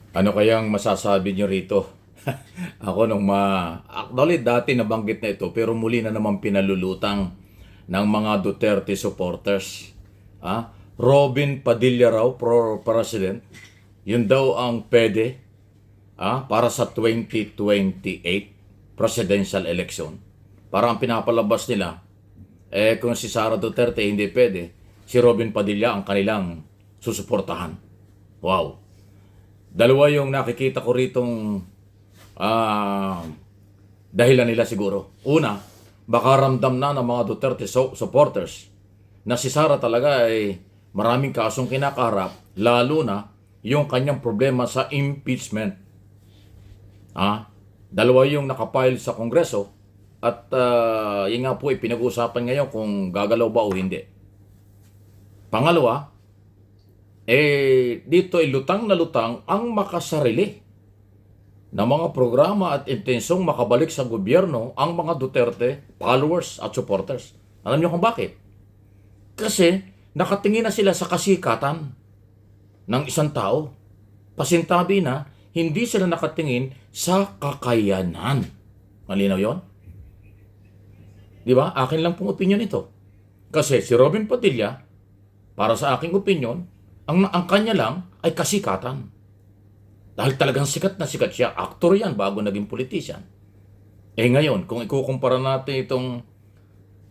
Ano kayang masasabi niyo rito? Ako actually dati nabanggit na ito pero muli na naman pinalulutang ng mga Duterte supporters. Robin Padilla raw pro president. Yun daw ang pwede para sa 2028 presidential election. Parang pinapalabas nila kung si Sara Duterte hindi pwede, si Robin Padilla ang kanilang susuportahan. Wow. Dalawa yung nakikita ko ritong ah, dahilan nila siguro. Una, baka ramdam na ng mga Duterte supporters na si Sara talaga ay maraming kasong kinakaharap, lalo na yung kanyang problema sa impeachment. Dalawa yung nakapile sa Kongreso at yun nga po pinag-uusapan ngayon kung gagalaw ba o hindi. Pangalawa, dito ay lutang na lutang ang makasarili na mga programa at intensong makabalik sa gobyerno ang mga Duterte followers at supporters. Alam niyo kung bakit? Kasi nakatingin na sila sa kasikatan ng isang tao. Pasintabi na, hindi sila nakatingin sa kakayanan. Malinaw yon? Di ba? Akin lang pong opinion ito. Kasi si Robin Padilla, para sa aking opinion, ang kanya lang ay kasikatan. Dahil talagang sikat na sikat siya. Aktor yan bago naging politician. Ngayon, kung ikukumpara natin itong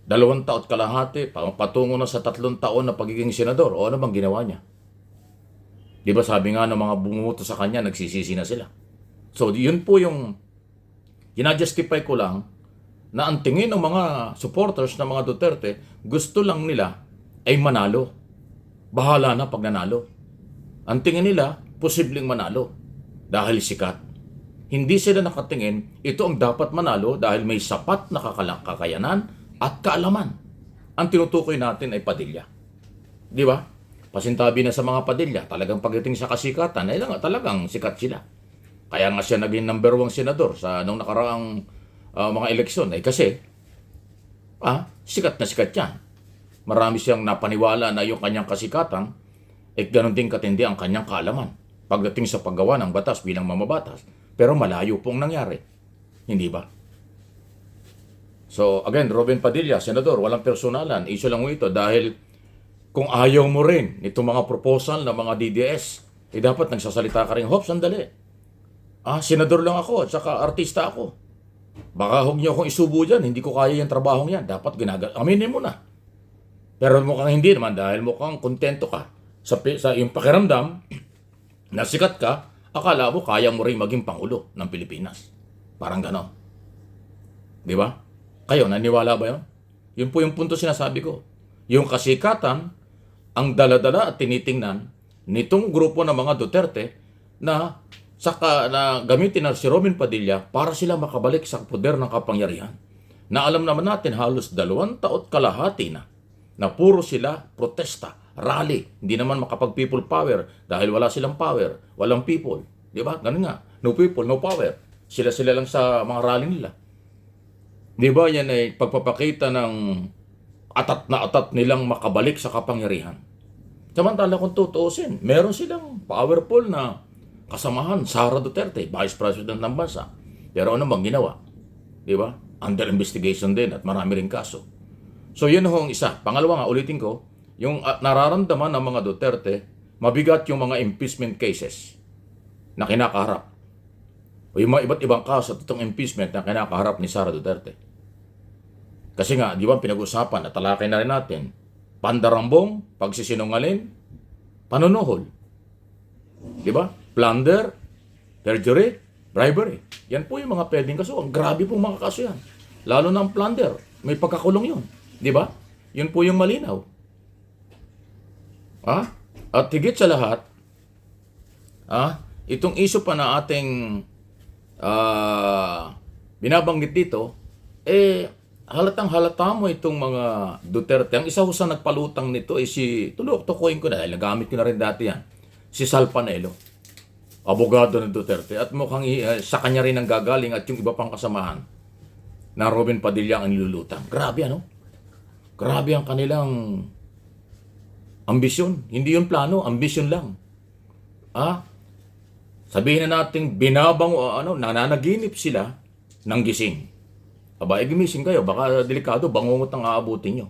2 taon kalahati, patungo na sa 3 taon na pagiging senador, o ano bang ginawa niya? Di ba sabi nga ng mga bumuto sa kanya, nagsisisi na sila. So, yun po yung ginajustify ko lang na ang tingin ng mga supporters ng mga Duterte, gusto lang nila ay manalo. Bahala na pag nanalo. Ang tingin nila, posibleng manalo dahil sikat. Hindi sila nakatingin, ito ang dapat manalo dahil may sapat na kakayanan at kaalaman. Ang tinutukoy natin ay Padilla. Di ba? Pasintabi na sa mga Padilla, talagang pagdating sa kasikatan, talagang sikat sila. Kaya nga siya naging #1 senador sa nung nakaraang mga eleksyon. Kasi, sikat na sikat yan. Marami siyang napaniwala na yung kanyang kasikatan, ganun din katindi ang kanyang kaalaman pagdating sa paggawa ng batas bilang mamabatas. Pero malayo pong nangyari. Hindi ba? So, again, Robin Padilla, senador, walang personalan. Issue lang mo ito dahil kung ayaw mo rin itong mga proposal ng mga DDS, dapat nagsasalita ka rin, Hope, sandali. Senador lang ako at saka artista ako. Baka huwag niyo akong isubo dyan, hindi ko kaya yung trabahong yan. Dapat aminin mo na. Pero mukhang hindi naman dahil mukhang kontento ka sa iyong pakiramdam na sikat ka, akala mo kaya mo rin maging Pangulo ng Pilipinas. Parang ganon. Di ba? Kayo, naniwala ba yun? Yun po yung punto sinasabi ko. Yung kasikatan, ang daladala at tinitingnan nitong grupo ng mga Duterte na na gamitin na si Robin Padilla para sila makabalik sa poder ng kapangyarihan. Na alam naman natin halos 2 taon kalahati na puro sila protesta, rally. Hindi naman makapag-people power dahil wala silang power, walang people. Di ba? Ganun nga. No people, no power. Sila lang sa mga rally nila. Di ba? Yan ay pagpapakita ng atat na atat nilang makabalik sa kapangyarihan. Samantala kung tutuusin, meron silang powerful na kasamahan, Sara Duterte, Vice President ng bansa. Pero ano bang ginawa? Di ba? Under investigation din at marami rin kaso. So yun hong isa. Pangalawa nga, ulitin ko, yung nararamdaman ng mga Duterte, mabigat yung mga impeachment cases na kinakaharap. O yung mga iba't ibang kaso at itong impeachment na kinakaharap ni Sara Duterte. Kasi nga, di ba pinag-usapan at talakay na rin natin, pandarambong, pagsisinungaling, panunuhol. Di ba? Plunder, perjury, bribery. Yan po yung mga pwedeng kaso. Ang grabe po mga kaso yan. Lalo na ang plunder. May pagkakulong yun. Di ba? Yun po yung malinaw. At higit sa lahat, itong issue pa na ating binabanggit dito, halatang halata mo itong mga Duterte. Ang isa ko sa nagpalutang nito ay tukuyin ko na, dahil nagamit ko na rin dati yan, si Sal Panelo, abogado ng Duterte. At mukhang sa kanya rin ang gagaling at yung iba pang kasamahan na Robin Padilla ang nilulutang. Grabe ano? Grabe ang kanilang ambisyon. Hindi yung plano, ambisyon lang. Sabihin na natin nananaginip sila ng gising. Aba, gimising kayo, baka delikado, bangungot ang aabutin nyo.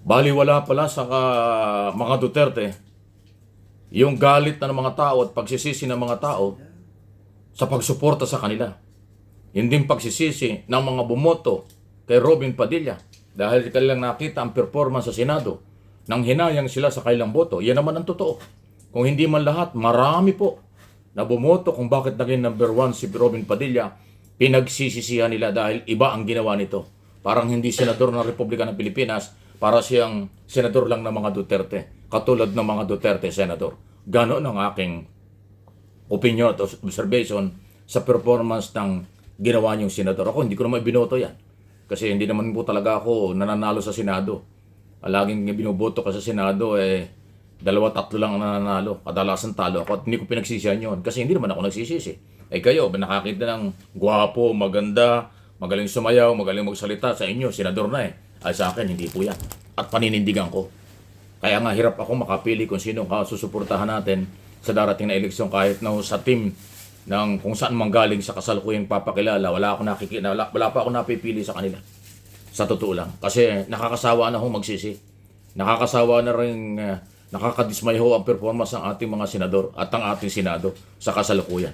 Baliwala pala sa mga Duterte, yung galit na ng mga tao at pagsisisi ng mga tao sa pagsuporta sa kanila. Hindi pagsisisi ng mga bumoto kay Robin Padilla dahil kanilang nakita ang performance sa Senado nang hinayang sila sa kailang boto. Yan naman ang totoo. Kung hindi man lahat, marami po na bumoto kung bakit naging number 1 si Robin Padilla. Pinagsisisihan nila dahil iba ang ginawa nito. Parang hindi senador ng Republika ng Pilipinas, para siyang senador lang ng mga Duterte. Katulad ng mga Duterte senador. Ganon ang aking opinion at observation sa performance ng ginawa niyong senador. Ako, hindi ko naman binoto yan. Kasi hindi naman po talaga ako nananalo sa Senado. Laging binoboto ka sa Senado, 2-3 lang ang nananalo. Kadalasan talo ako at hindi ko pinagsisihan yun. Kasi hindi naman ako nagsisisi. Kayo, nakakita ng gwapo, maganda, magaling sumayaw, magaling magsalita sa inyo, senador na Ay sa akin, hindi po yan. At paninindigan ko. Kaya nga hirap ako makapili kung sino susuportahan natin sa darating na eleksyon kahit na sa team ng kung saan manggaling sa kasalukuyang papakilala. Wala pa ako napipili sa kanila. Sa totoo lang. Kasi nakakasawa na hong magsisi. Nakakasawa na rin, nakakadismay ho ang performance ng ating mga senador at ang ating senado sa kasalukuyan.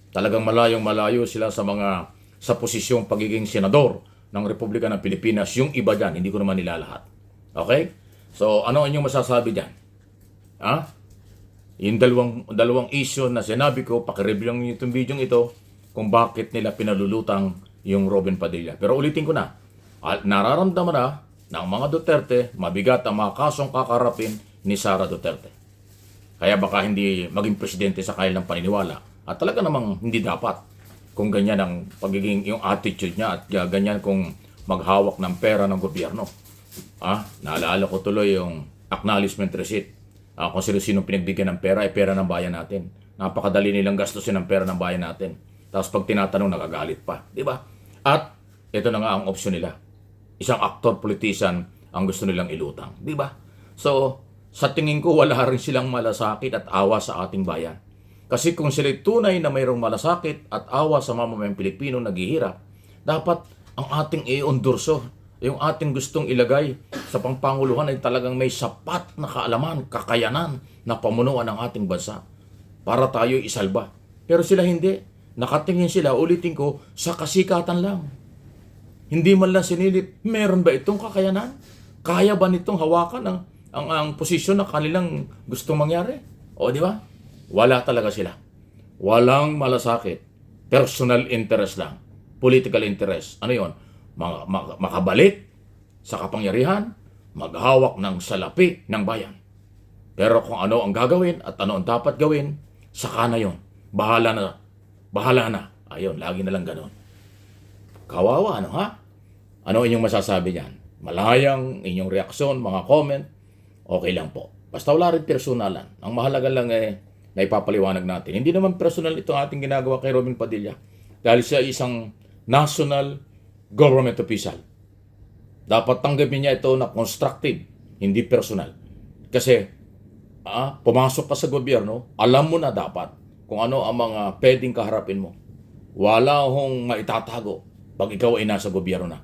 Talagang malayong malayo sila sa posisyong pagiging senador ng Republika ng Pilipinas. Yung iba dyan, hindi ko naman nilalahat. Okay? So, ano ang inyong masasabi dyan? Yung dalawang issue na sinabi ko, pakireview lang itong video ito kung bakit nila pinalulutang yung Robin Padilla. Pero ulitin ko na, nararamdaman na ng mga Duterte, mabigat ang mga kasong kakarapin ni Sara Duterte. Kaya baka hindi maging presidente sa kanilang paniniwala. At talaga namang hindi dapat kung ganyan ang pagiging yung attitude niya at ganyan kung maghawak ng pera ng gobyerno. Naalala ko tuloy yung acknowledgement receipt. Kung sino-sino pinagbigyan ng pera, ay pera ng bayan natin. Napakadali nilang gastusin ng pera ng bayan natin. Tapos pag tinatanong, nagagalit pa. Di ba? At ito na nga ang option nila. Isang actor, politician, ang gusto nilang ilutang. Di ba? So, sa tingin ko, wala rin silang malasakit at awa sa ating bayan. Kasi kung sila tunay na mayroong malasakit at awa sa mamamayang Pilipino naghihirap, dapat ang ating iundurso, yung ating gustong ilagay sa pangpanguluhan ay talagang may sapat na kaalaman, kakayanan na pamunuan ng ating bansa para tayo isalba. Pero sila hindi. Nakatingin sila, ulitin ko, sa kasikatan lang. Hindi man lang sinilip, meron ba itong kakayanan? Kaya ba nitong hawakan ang posisyon na kanilang gustong mangyari? O di ba? Wala talaga sila. Walang malasakit. Personal interest lang. Political interest. Ano yon? Makabalik sa kapangyarihan, maghawak ng salapi ng bayan. Pero kung ano ang gagawin at ano ang dapat gawin, saka na yon. Bahala na. Bahala na. Ayun, lagi na lang ganon. Kawawa, ano ha? Ano inyong masasabi diyan? Malayang inyong reaksyon, mga comment, okay lang po. Basta wala rin personalan. Ang mahalaga lang na ipapaliwanag natin. Hindi naman personal itong ating ginagawa kay Robin Padilla. Dahil siya isang national government official. Dapat tanggapin niya ito na constructive, hindi personal. Kasi, pumasok ka sa gobyerno, alam mo na dapat kung ano ang mga pwedeng kaharapin mo. Wala hong maitatago pag ikaw ay nasa gobyerno na.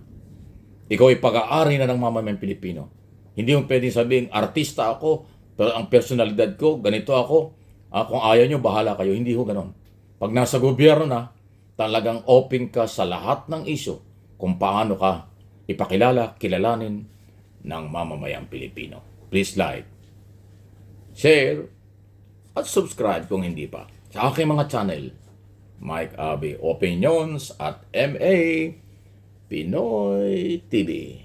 Ikaw ay pag-aari na ng mamamayang Pilipino. Hindi mo pwedeng sabihin, artista ako, pero ang personalidad ko, ganito ako. Kung ayaw nyo, bahala kayo. Hindi ho ganon. Pag nasa gobyerno na, talagang open ka sa lahat ng isyu kung paano ka ipakilala, kilalanin ng mamamayang Pilipino. Please like, share, at subscribe kung hindi pa sa aking mga channel. Mike Abby Opinions at MA Pinoy TV.